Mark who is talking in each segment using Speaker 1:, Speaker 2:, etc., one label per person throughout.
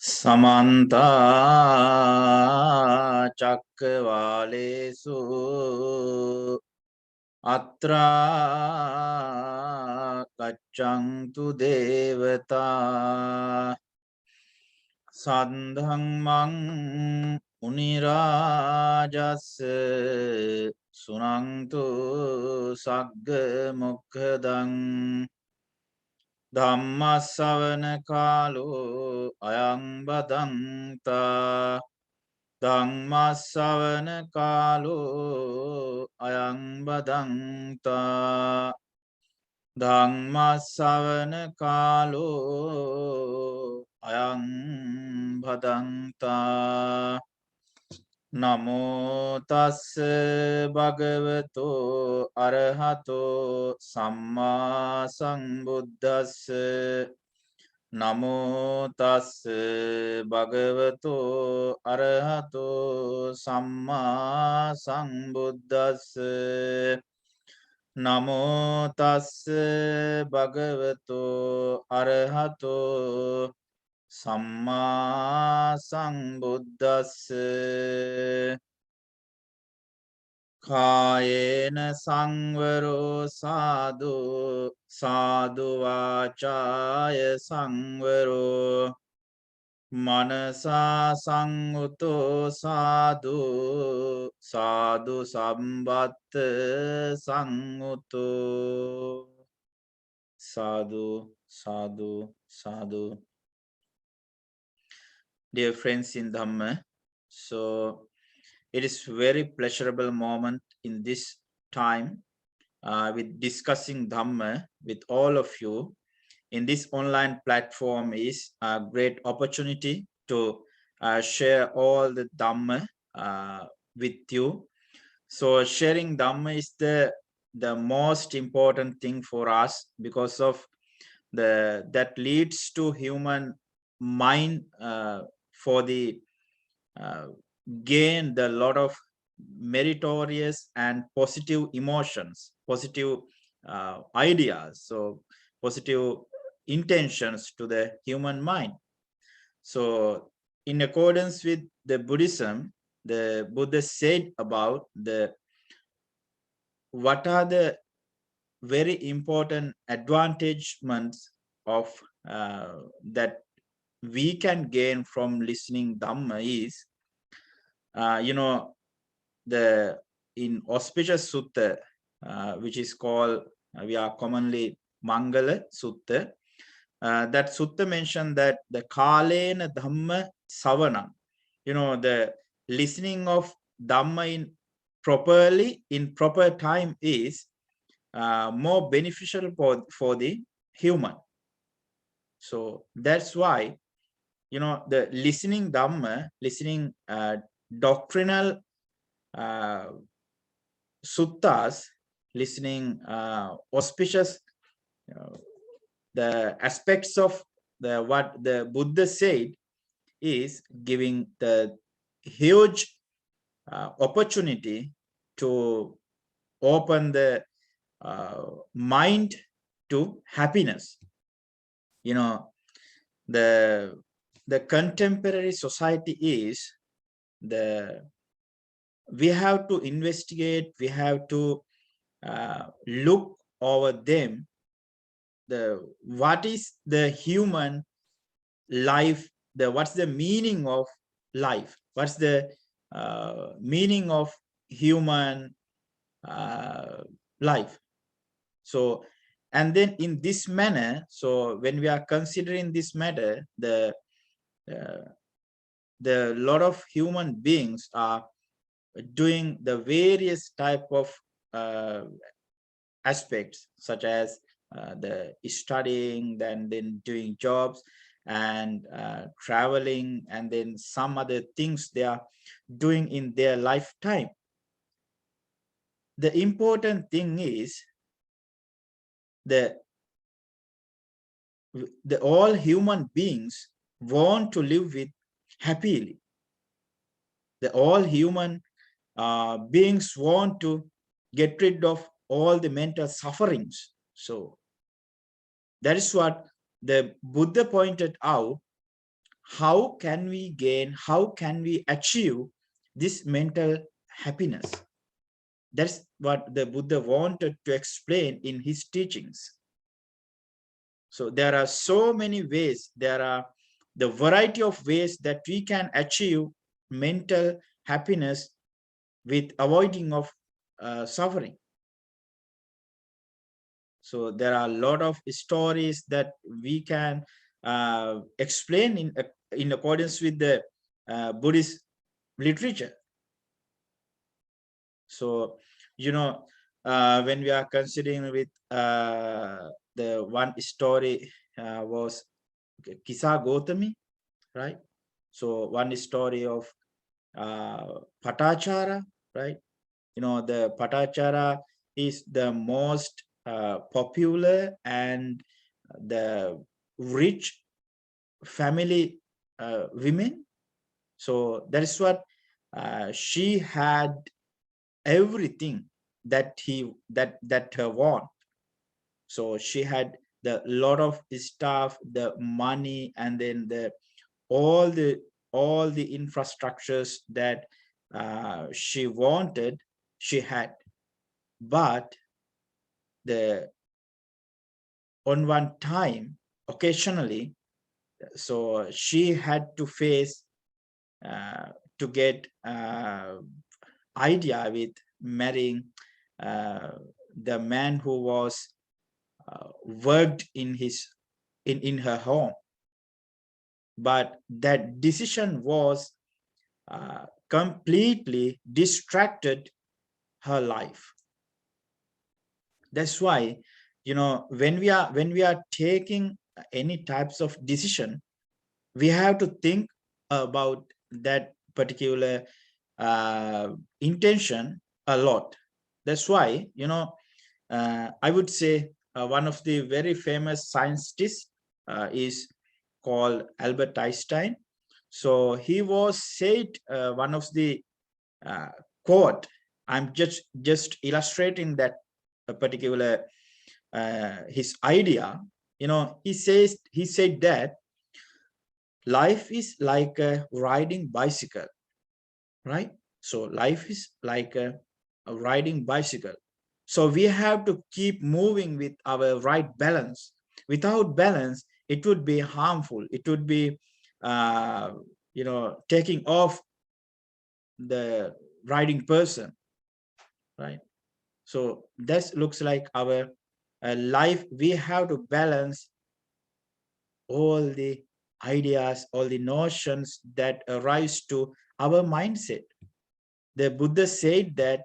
Speaker 1: Samanta Chakravalesu Atra Kachantu Devata Sandhangmang Unirajas Sunangtu Sagga Mukhadang Dhammasavana kalu ayang badanta Dhammasavana kalu ayang badanta Dhammasavana kalu ayang badanta Namo tassa bhagavato arahato samma sambuddhassa Namo tassa bhagavato arahato samma sambuddhassa Namo tassa bhagavato arahato samma sambuddhassa Kayena samvaro sadhu sadhu vacaya samvaro Manasa sanguto sadhu sadhu sabbattha sanguto Sadhu, sadhu, sadhu. Dear friends in Dhamma, so it is very pleasurable moment in this time with discussing Dhamma with all of you in this online platform is a great opportunity to share all the Dhamma with you. So sharing Dhamma is the most important thing for us because of that leads to human mind for the gain the lot of meritorious and positive emotions, positive ideas, so positive intentions to the human mind. So in accordance with the Buddhism, the Buddha said about what are the very important advantagements of that we can gain from listening Dhamma is, the in auspicious sutta, which is called, we are commonly Mangala Sutta, that sutta mentioned that the Kalena Dhamma Savanam, the listening of Dhamma in proper time is more beneficial for the human. So that's why, the listening Dhamma, listening doctrinal suttas, listening auspicious the aspects of what the Buddha said is giving the huge opportunity to open the mind to happiness. The contemporary society is we have to investigate, we have to look over them, what is the human life, what's the meaning of life, what's the meaning of human life. So, and then in this manner, so when we are considering this matter, the lot of human beings are doing the various type of aspects, such as the studying, then doing jobs and traveling, and then some other things they are doing in their lifetime. The important thing is the all human beings want to live with happily. The all human beings want to get rid of all the mental sufferings. So that is what the Buddha pointed out, how can we gain, how can we achieve this mental happiness? That's what the Buddha wanted to explain in his teachings. So there are so many ways, there are the variety of ways that we can achieve mental happiness with avoiding of suffering. So there are a lot of stories that we can explain in accordance with the Buddhist literature. So, when we are considering with the one story was Kisa Gotami, right? So one story of Patachara, right? The Patachara is the most popular and the rich family women. So that is what she had everything that her want. So she had the lot of stuff, the money, and then all the infrastructures that she wanted, she had. But on one time, occasionally, so she had to face to get idea with marrying the man who was worked in her home. But that decision was completely distracted her life. That's why, when we are taking any types of decision, we have to think about that particular intention a lot. That's why, I would say one of the very famous scientists is called Albert Einstein. So he was said one of the uh, quote. I'm just illustrating that particular his idea. He said that life is like a riding bicycle, right? So life is like a riding bicycle. So we have to keep moving with our right balance. Without balance, it would be harmful. It would be, taking off the riding person, right? So that looks like our life. We have to balance all the ideas, all the notions that arise to our mindset. The Buddha said that,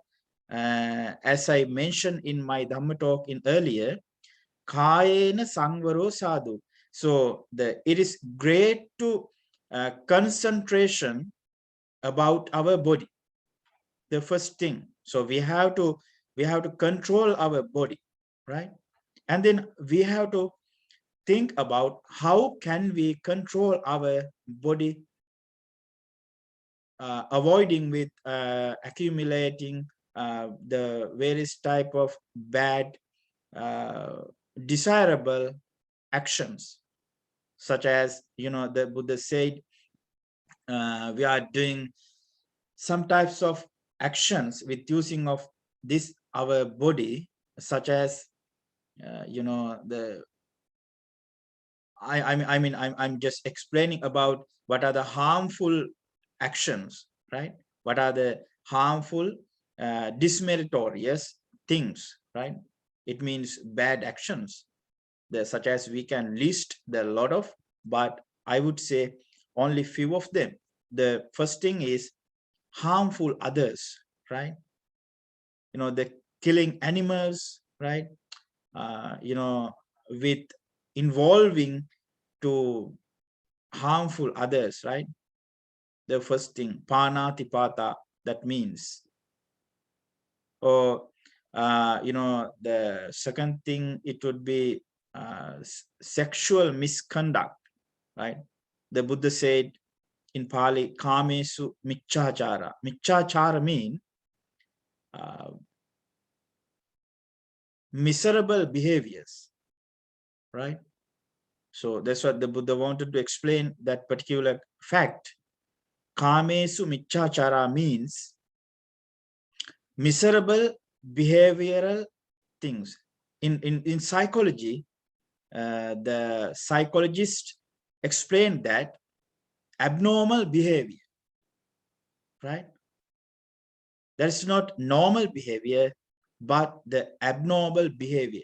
Speaker 1: as I mentioned in my Dhamma talk in earlier, Kayena samvaro Sadhu. So it is great to concentration about our body. The first thing. So we have to control our body, right? And then we have to think about how can we control our body, avoiding with accumulating the various type of bad desirable actions, such as the Buddha said we are doing some types of actions with using of this our body, such as the I'm just explaining about what are the harmful actions, right? What are the harmful, dismeritorious things, right? It means bad actions, such as we can list the lot of, but I would say only few of them. The first thing is harmful others, right? The killing animals, right? With involving to harmful others, right? The first thing, panatipata, that means. Or, the second thing, it would be sexual misconduct, right? The Buddha said in Pali, kamesu michachara. Michachara mean miserable behaviors, right? So that's what the Buddha wanted to explain that particular fact. Kamesu michachara means miserable behavioral things. In psychology, the psychologist explained that abnormal behavior, right? That is not normal behavior, but the abnormal behavior,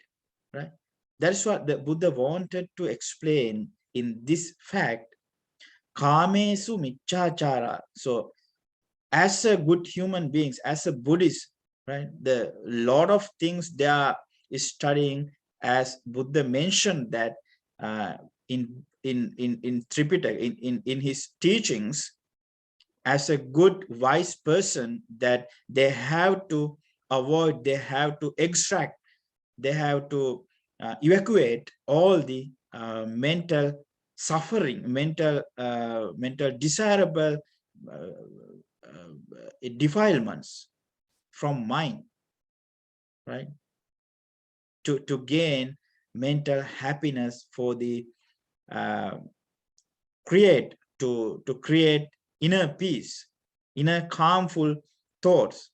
Speaker 1: right? That's what the Buddha wanted to explain in this fact. Kamesu michachara. So as a good human beings, as a Buddhist, right, the lot of things they are studying, as Buddha mentioned that in Tripitaka, in his teachings, as a good wise person, that they have to avoid, they have to extract, they have to evacuate all the mental suffering, mental desirable defilements from mind, right? To gain mental happiness for the uh, to create inner peace, inner calmful thoughts.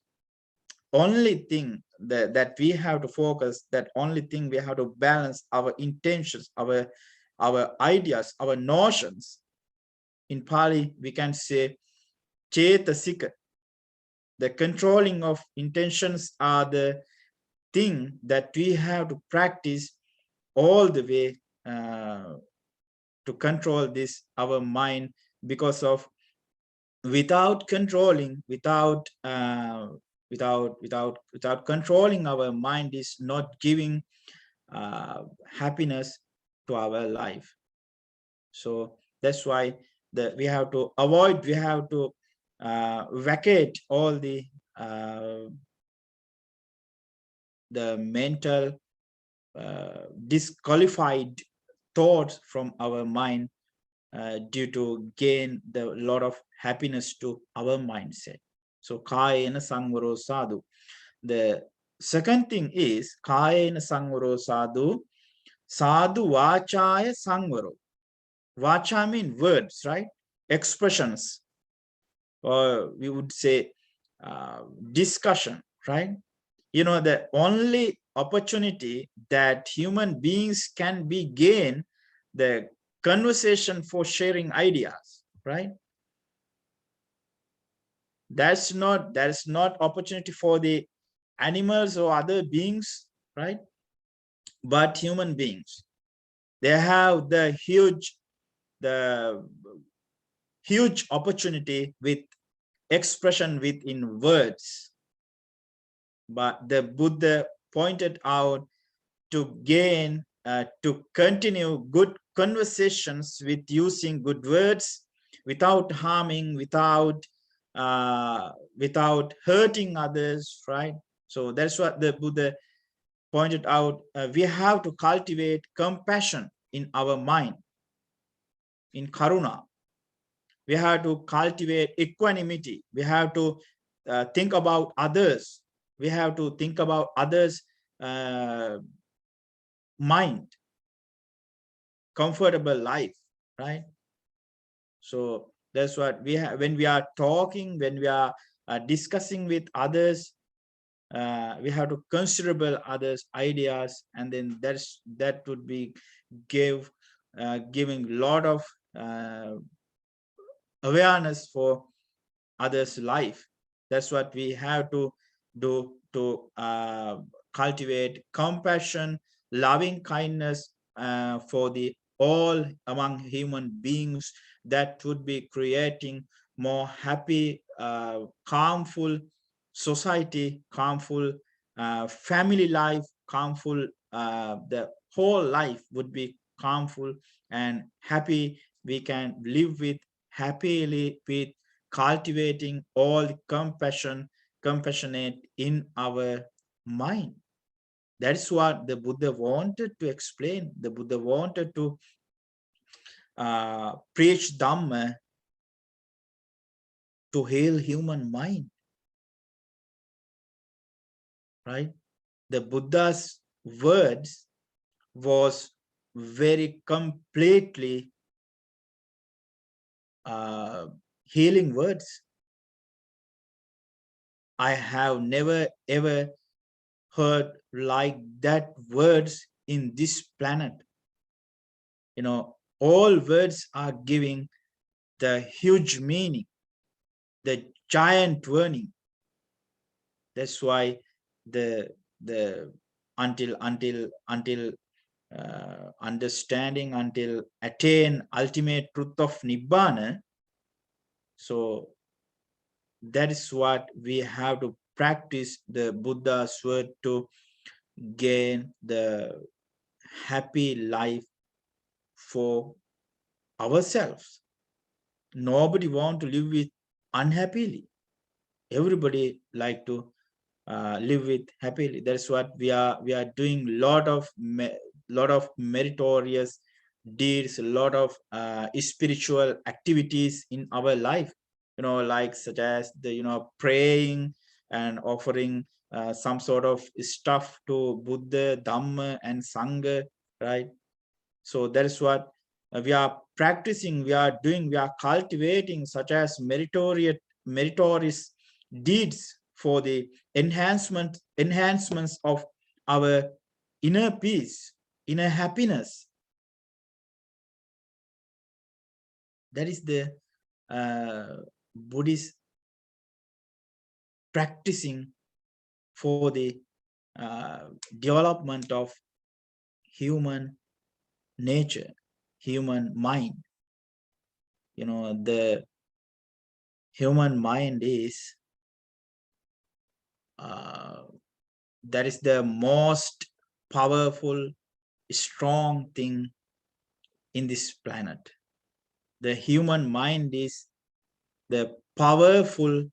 Speaker 1: Only thing that we have to focus, that only thing we have to balance our intentions, our ideas, our notions. In Pali, we can say chetasika. The controlling of intentions are the thing that we have to practice all the way to control this our mind, because of without controlling, without controlling our mind is not giving happiness to our life. So that's why we have to avoid, we have to vacate all the mental disqualified thoughts from our mind, due to gain the lot of happiness to our mindset. So Kayena samvaro sadhu. The second thing is Kayena samvaro sadhu. Sadhu vacaya samvaro. Vacha mean words, right? Expressions, or we would say discussion, right? You know, the only opportunity that human beings can be gain the conversation for sharing ideas, right? That's not opportunity for the animals or other beings, right? But human beings, they have the huge opportunity with expression within words. But the Buddha pointed out to gain, to continue good conversations with using good words, without harming, without hurting others, right? So that's what the Buddha pointed out. We have to cultivate compassion in our mind, in karuna. We have to cultivate equanimity. We have to think about others. We have to think about others' mind, comfortable life, right? So that's what we have when we are talking, when we are discussing with others. We have to considerable others' ideas, and then that would be giving a lot of awareness for others' life. That's what we have to do, to cultivate compassion, loving kindness for the all among human beings. That would be creating more happy, calmful society, calmful family life, calmful, the whole life would be calmful and happy. We can live with happily with cultivating all compassionate in our mind. That's what the Buddha wanted to explain. The Buddha wanted to preach Dhamma to heal human mind, right? The Buddha's words was very completely healing words. I have never ever heard like that words in this planet. All words are giving the huge meaning, the giant warning. That's why the until understanding, until attain ultimate truth of Nibbana. So that is what we have to practice the Buddha's word to gain the happy life for ourselves. Nobody want to live with unhappily. Everybody like to live with happily. That's what we are doing. Lot of meritorious deeds, a lot of spiritual activities in our life, like such as the praying and offering some sort of stuff to Buddha, Dhamma and Sangha, right? So that is what we are practicing, we are doing, we are cultivating such as meritorious deeds for the enhancements of our inner peace, inner happiness. That is the Buddhist practicing for the development of human nature, human mind. The human mind is that is the most powerful, strong thing in this planet. The human mind is the powerful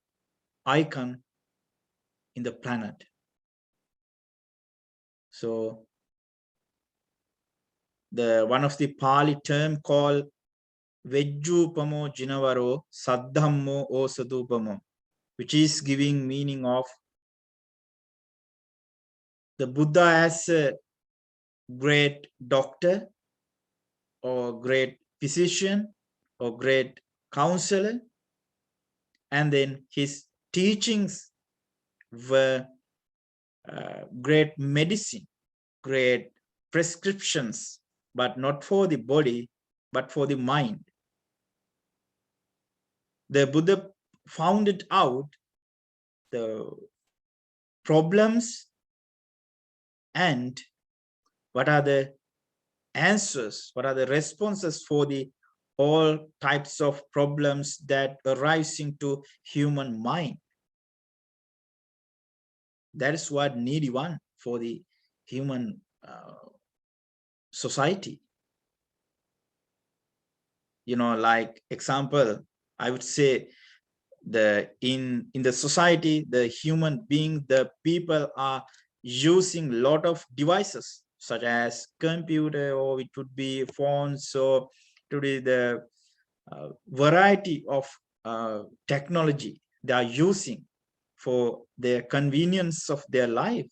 Speaker 1: icon in the planet. So the one of the Pali term called Vejjupamo Jinavaro Saddhammo O Sadupamo, which is giving meaning of the Buddha as a great doctor or great physician or great counselor, and then his teachings were great medicine, great prescriptions, but not for the body, but for the mind. The Buddha found out the problems and what are the answers, what are the responses for the all types of problems that arise into human mind. That is what needy one for the human society. Like example, I would say in the society, the human being, the people are using a lot of devices such as computer, or it could be phones. So today the variety of technology they are using for their convenience of their life.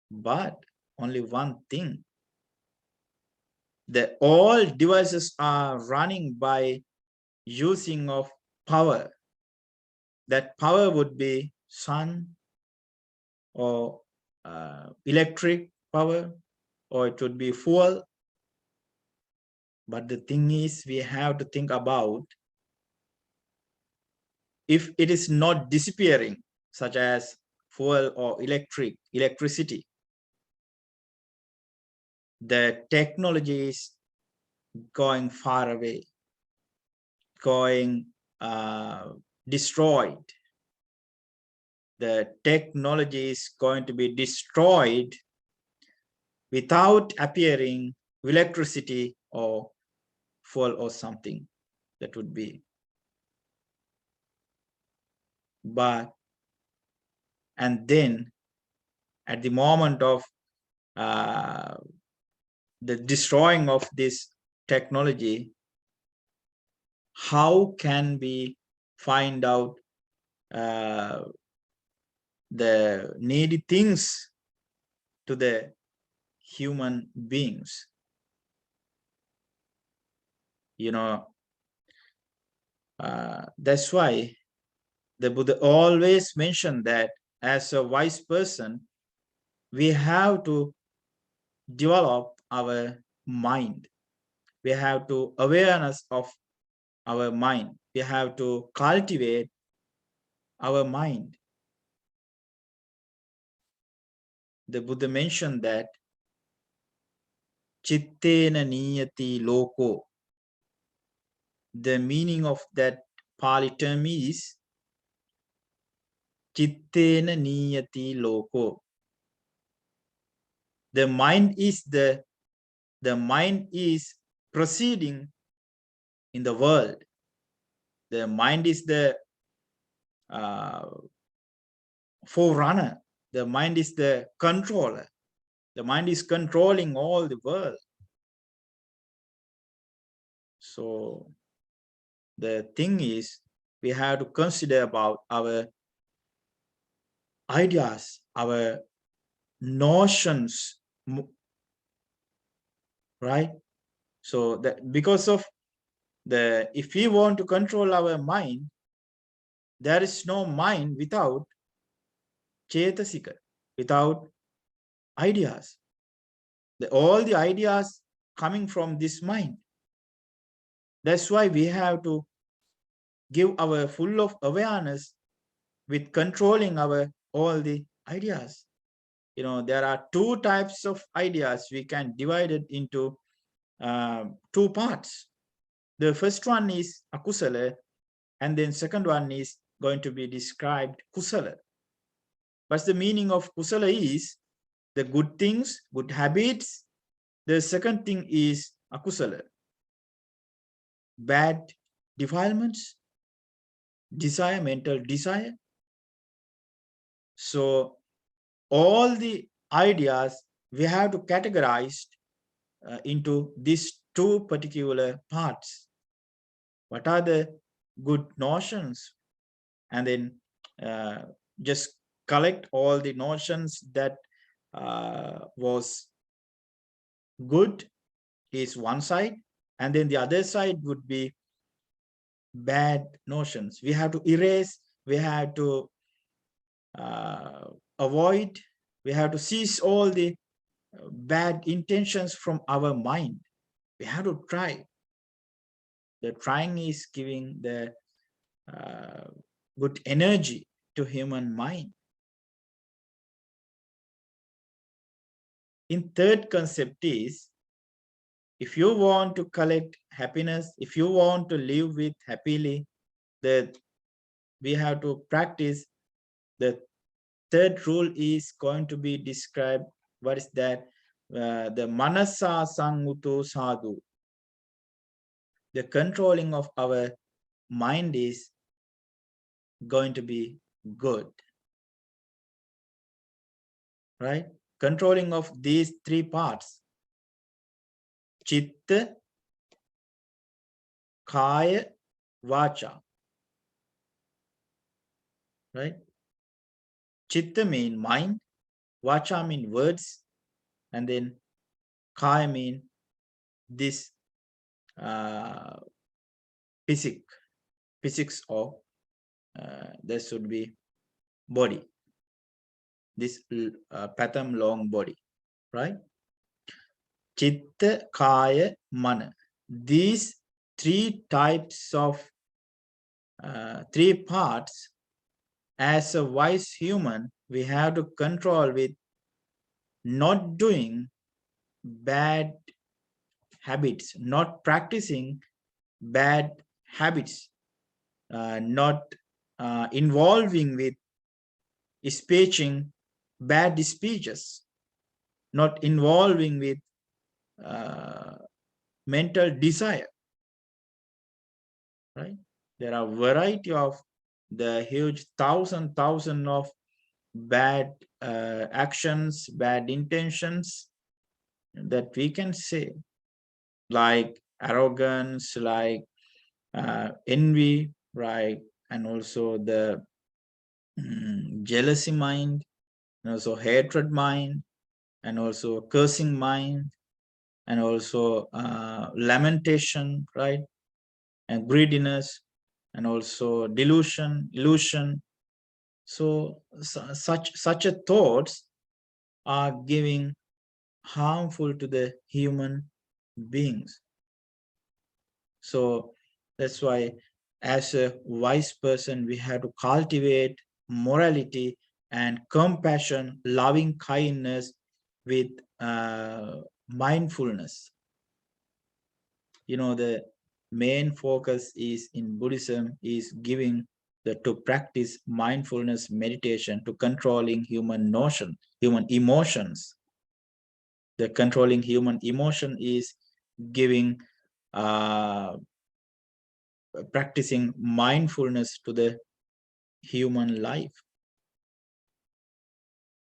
Speaker 1: But only one thing, the all devices are running by using of power. That power would be sun or electric power, or it would be fuel. But the thing is, we have to think about, if it is not disappearing, such as fuel or electricity, the technology is going far away, going destroyed. The technology is going to be destroyed without appearing electricity or fuel or something that would be. But and then at the moment of the destroying of this technology, how can we find out the needy things to the human beings? That's why the Buddha always mentioned that as a wise person, we have to develop our mind. We have to awareness of our mind. We have to cultivate our mind. The Buddha mentioned that chittena niyati loko. The meaning of that Pali term is chittena niyati loko. The mind is proceeding in the world. The mind is the forerunner. The mind is the controller. The mind is controlling all the world. So the thing is, we have to consider about our ideas, our notions, right? So that because of if we want to control our mind, there is no mind without chetasika, without ideas. All the ideas coming from this mind. That's why we have to give our full of awareness with controlling our all the ideas. There are two types of ideas. We can divide it into two parts. The first one is akusala, and then second one is going to be described kusala. What's the meaning of kusala is the good things, good habits. The second thing is akusala, bad defilements, desire, mental desire. So all the ideas we have to categorize into these two particular parts. What are the good notions? And then just collect all the notions that was good is one side, and then the other side would be bad notions. We have to erase, we have to avoid, we have to cease all the bad intentions from our mind. We have to try. The trying is giving the good energy to human mind. In third concept is, if you want to collect happiness, if you want to live with happily, that we have to practice. The third rule is going to be described. What is that? The Manasa sanguto Sadhu. The controlling of our mind is going to be good, right? Controlling of these three parts: chitta, kaya, vacha, right? Chitta mean mind, vacha mean words, and then kaya mean this physics of there should be body, this patham long body, right? Chitta, kaya, mana. These three types of three parts, as a wise human, we have to control with not doing bad habits, not practicing bad habits, not involving with speaking bad speeches, not involving with mental desire, right? There are variety of the huge thousand of bad actions, bad intentions that we can say, like arrogance, like envy, right? And also the jealousy mind, and also hatred mind, and also cursing mind, and also lamentation, right? And greediness, and also delusion, illusion. So such a thoughts are giving harmful to the human beings. So that's why, as a wise person, we have to cultivate morality and compassion, loving kindness with mindfulness. The main focus is in Buddhism is giving to practice mindfulness meditation to controlling human emotions. The controlling human emotion is giving practicing mindfulness to the human life.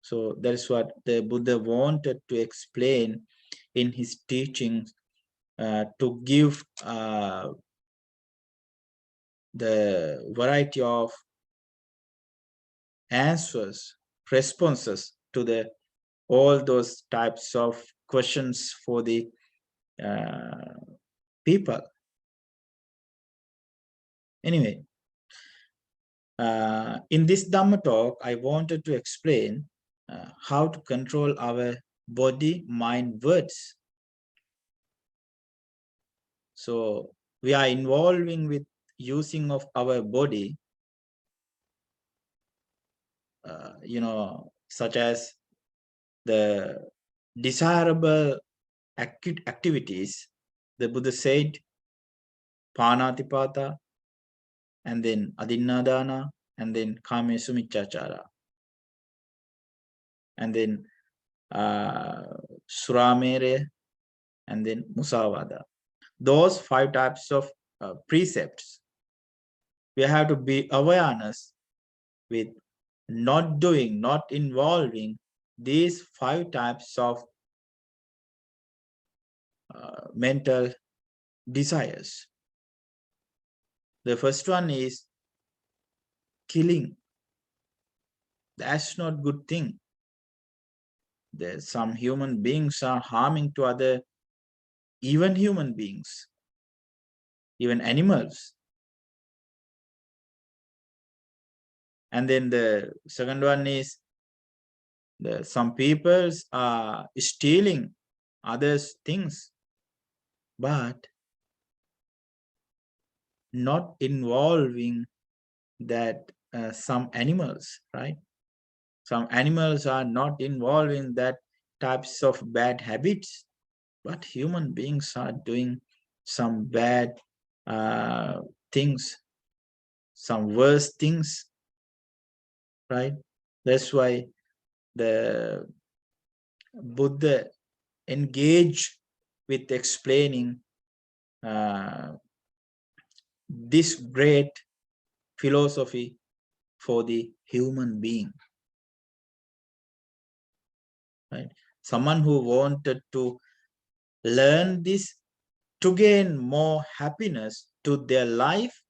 Speaker 1: So that's what the Buddha wanted to explain in his teachings, to give the variety of answers, responses to all those types of questions for the people. Anyway, in this Dhamma talk, I wanted to explain how to control our body, mind, words. So we are involving with using of our body, such as the desirable activities. The Buddha said, Panatipata, and then Adinnadana, and then Kamesu Michachara, and then Suramere, and then Musavada. Those 5 types of precepts, we have to be awareness with not doing, not involving these 5 types of mental desires. The first one is killing. That's not good thing. There's some human beings are harming to other, even human beings, even animals. And then the second one is some peoples are stealing others' things, but not involving that some animals, right? Some animals are not involved in that types of bad habits, but human beings are doing some bad things, some worse things, right? That's why the Buddha engaged with explaining this great philosophy for the human being, right? Someone who wanted to learn this to gain more happiness to their life,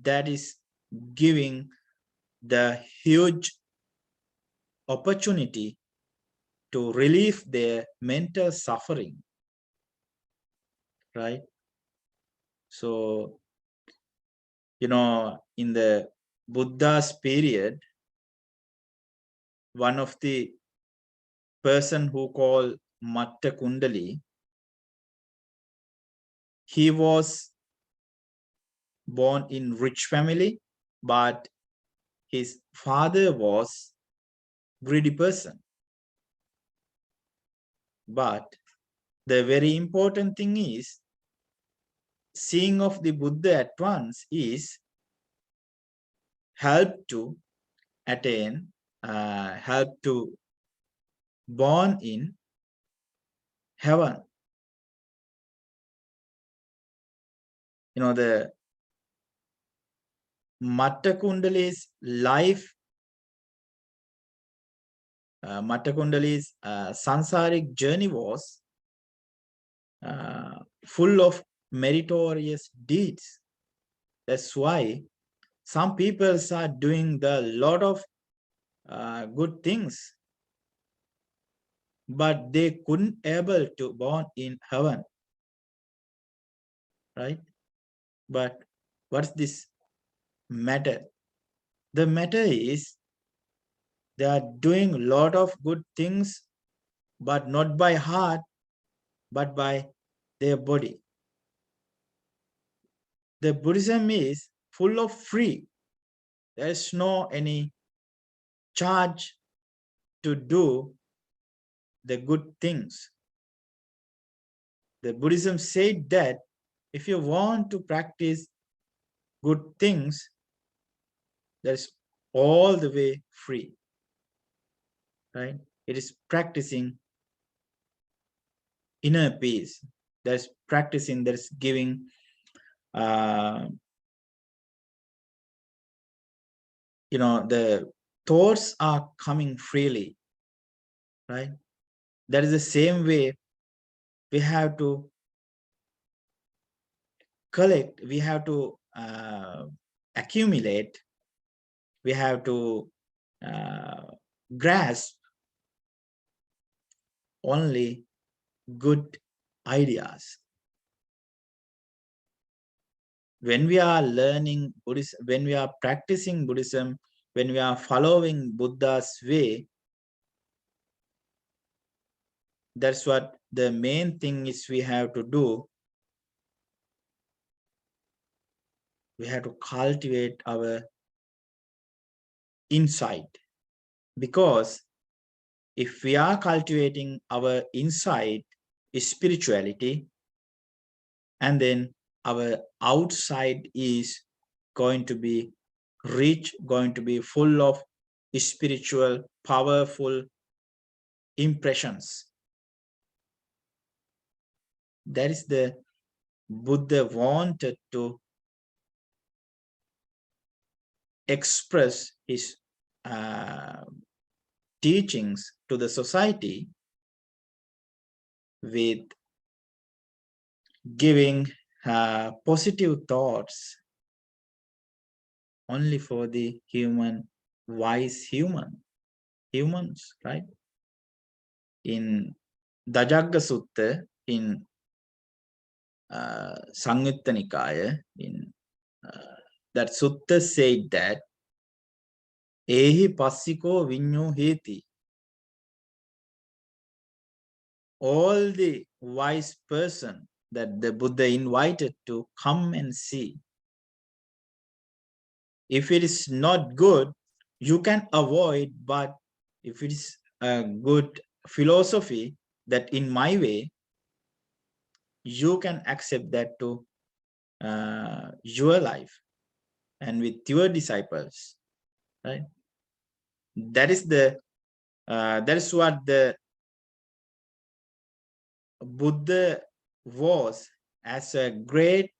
Speaker 1: that is giving the huge opportunity to relieve their mental suffering, right? So, in the Buddha's period, one of the person who called Matta Kundali, he was born in rich family, but his father was greedy person. But the very important thing is, seeing of the Buddha at once is help to attain, help to born in heaven. The Matta Kundali's life, Matta Kundali's sansaric journey was full of meritorious deeds. That's why some people are doing the lot of good things. but they couldn't able to born in heaven, right? But what's this matter? The matter is they are doing a lot of good things, but not by heart, but by their body. The Buddhism is full of free. There is no any charge to do the good things. The Buddhism said that if you want to practice good things, that's all the way free, right? It is practicing inner peace. That's practicing, that's giving the thoughts are coming freely, right? That is the same way we have to collect, we have to accumulate, we have to grasp only good ideas. When we are learning Buddhism, when we are practicing Buddhism, when we are following Buddha's way, that's what the main thing is we have to do. We have to cultivate our insight, because if we are cultivating our insight, spirituality, and then our outside is going to be rich, going to be full of spiritual, powerful impressions. That is the Buddha wanted to express his teachings to the society with giving positive thoughts only for the wise humans, right? In Dajagga Sutta, in Samyutta Nikaya, in that sutta said that ehi passiko vinyo heti, all the wise person that the Buddha invited to come and see. If it is not good, you can avoid, but if it is a good philosophy that in my way, you can accept that to your life and with your disciples, right? That is what the Buddha was as a great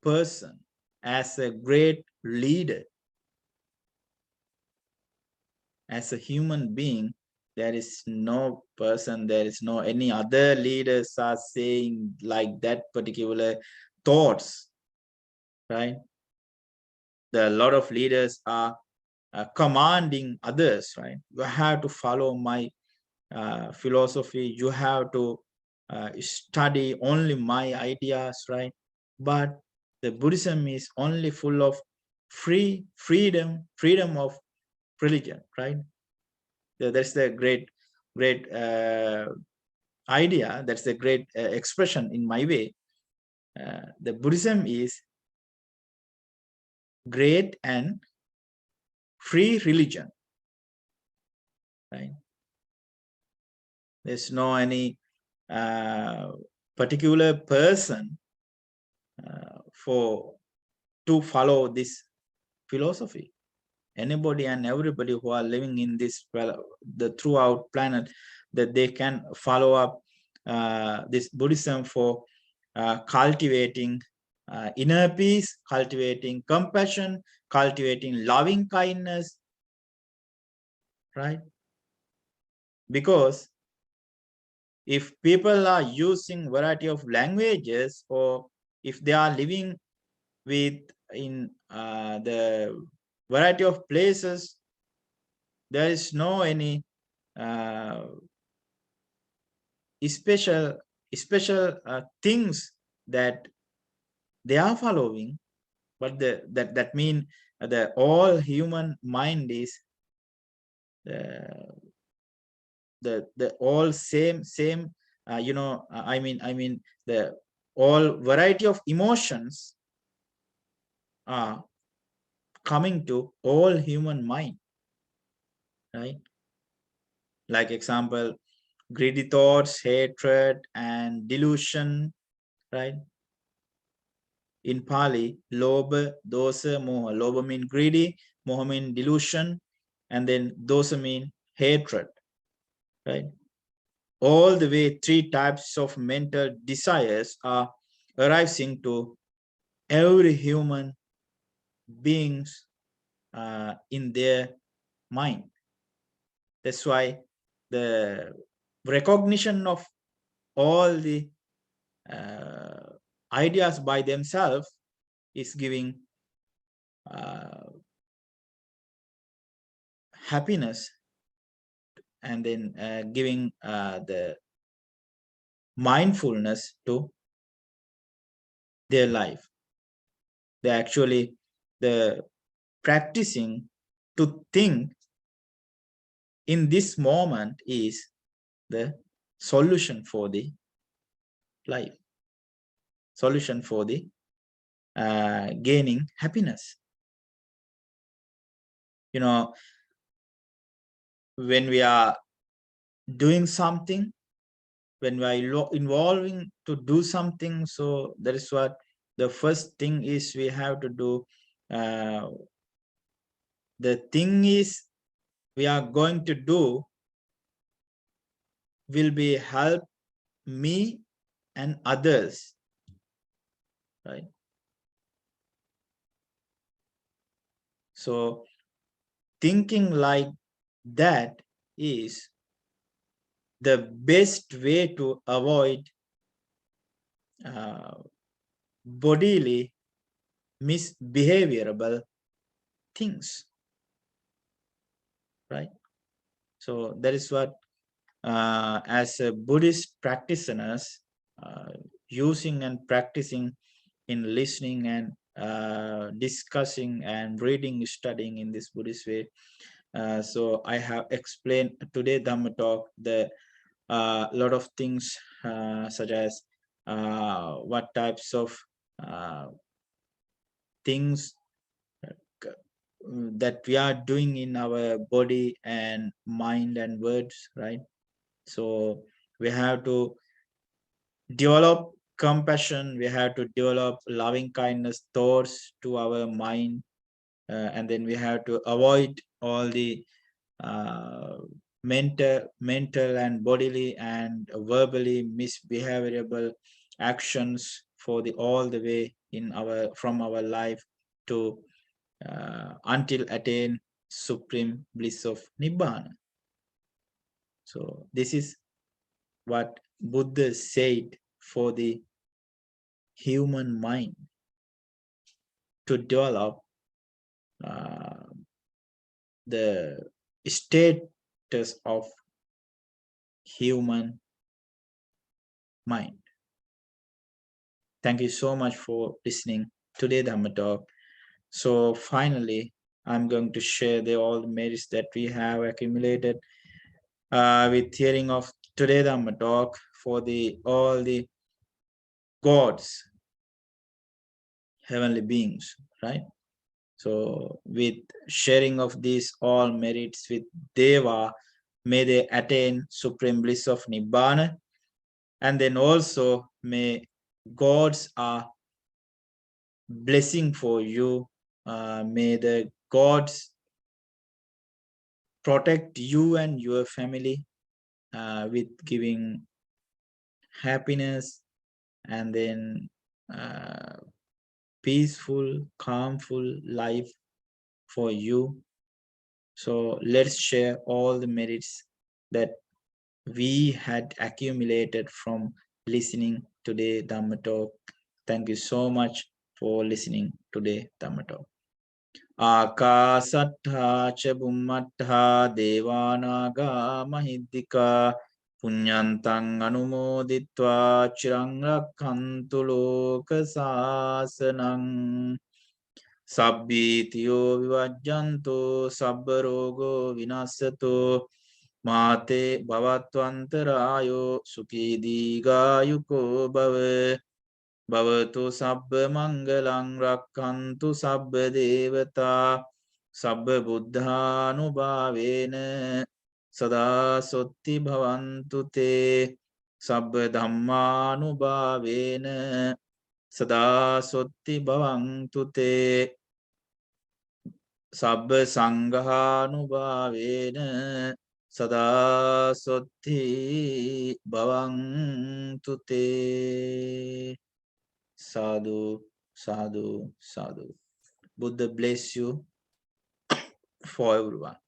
Speaker 1: person, as a great leader, as a human being. There is no person, there is no any other leaders are saying like that particular thoughts, right? There are a lot of leaders are commanding others, right? You have to follow my philosophy, you have to study only my ideas, right? But the Buddhism is only full of freedom of religion, right? That's the great idea. That's the great expression in my way. The Buddhism is great and free religion, right? There's no any particular person to follow this philosophy. Anybody and everybody who are living in this the throughout planet, that they can follow up this Buddhism for cultivating inner peace, cultivating compassion, cultivating loving kindness, right? Because if people are using variety of languages, or if they are living with in the variety of places, there is no any special things that they are following, but that mean the all human mind is the all same I mean the all variety of emotions are coming to all human mind, right? Like example, greedy thoughts, hatred, and delusion, right? In Pali, Lobha, Dosa, Moha. Lobha mean greedy, Moha mean delusion, and then Dosa mean hatred, right? All the way, three types of mental desires are arising to every human beings in their mind. That's why the recognition of all the ideas by themselves is giving happiness, and then giving the mindfulness to their life. They actually the practicing to think in this moment is the solution for the life, solution for the gaining happiness. You know, when we are doing something, when we are involving to do something, so that is what the first thing is we have to do. The thing is we are going to do will be help me and others, right? So thinking like that is the best way to avoid bodily misbehaviorable things, right? So that is what as a Buddhist practitioners using and practicing in listening and discussing and reading, studying in this Buddhist way. So I have explained today Dhamma talk the lot of things such as what types of things that we are doing in our body and mind and words, right? So we have to develop compassion, we have to develop loving kindness thoughts to our mind, and then we have to avoid all the uh, mental and bodily and verbally misbehaviorable actions for the all the way in our from our life to until attain supreme bliss of nibbana. So this is what Buddha said for the human mind to develop the status of human mind. Thank you so much for listening today Dhamma talk. So finally, I'm going to share all the merits that we have accumulated with hearing of today Dhamma talk for the all the gods, heavenly beings, right? So with sharing of these all merits with Deva, may they attain supreme bliss of Nibbana, and then also may gods are blessing for you. May the gods protect you and your family with giving happiness and then peaceful, calmful life for you. So let's share all the merits that we had accumulated from listening today Dhamma talk. Thank you so much for listening today Dhamma talk. Akasattha cha bummattha devanaga mahiddika Punyantang anumoditva chirang rakhantu loka sasanang Sabbitiyo vivajjanto sabbarogo vinassato Mate bhavatvantarayo sukhidigayuko bhave Bhavatu sabba mangalang rakhantu sabba devata Sabba buddhanubhavena Sada sotti bhavantu te Sabba dhammanubhavena Sada sotti bhavantu te Sabba sanghānubhāvena sada sotti bhavantu te. Sadhu, sadhu, sadhu. Buddha bless you for everyone.